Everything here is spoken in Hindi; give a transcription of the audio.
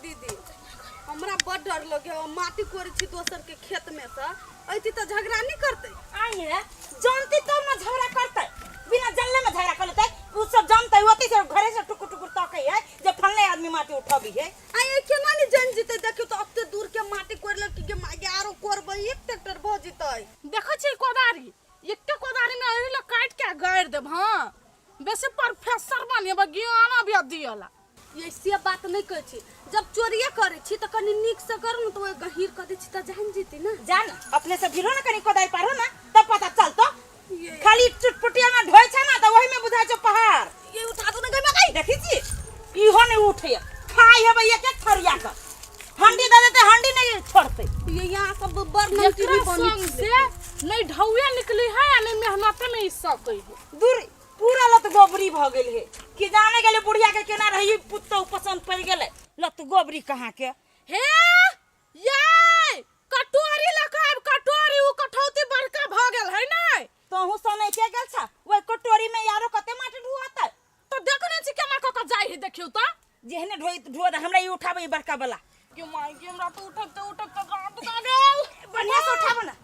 दीदी हमरा बड़ डर लगे माटी कोरी छी दोसर के खेत में से ऐती तो झगड़ा नहीं करते आई रे जानती तब ना झगड़ा करते बिना जानले में झगड़ा कर लेते उ सब जानते होती से घरे से टुकुर टुकुर ताकै है जे फलने आदमी माटी उठाबी है आई केना नहीं जान जीते देखियो तो अब दूर के माटी कोरल कि मागे आरो कोरबे एक ट्रैक्टर भ जितै देखो छी कोदारी एकटे कोदारी में एला काट के गाड़ देब हां बेसे प्रोफेसर बनेब ज्ञान अभी दियला ये से बात नहीं कर छी जब चोरिया करे छी त कनी निक से करू तो गहीर क दे छी त जान जीती ना जान अपने से भिरो ना कनी कोदारी पारो ना तब पता चलतो खाली चुटपुटिया में ढोय छ ना त वही में बुझा छ पहाड़ ये उठा दो ना गई देखी छी इहो नहीं उठे खाई है भैया के थरिया का हंडी दे देते हंडी नहीं छोड़ते ये यहां सब बर्नन की भी बनी से नहीं ढौया निकली है या नहीं मेहनत में हिस्सा कई है दूर पूरा लत गोबरी भ गेल है कि जाने गेले बुढ़िया के केना रही पुत्तो पसंद पड़ गेले लत गोबरी कहां के हे ये कटोरी लगाब कटोरी उ कठौती बड़का भ गेल है नै तोहू सने के गेल छ ओय कटोरी में यारो कते माटी ढुआता तो देखने छी केना क जाई है देखियो त जेहने ढोय हमरा ई उठाबे बड़का वाला के माई के हमरा तो उठत रात का गेल बढ़िया से उठाबो ना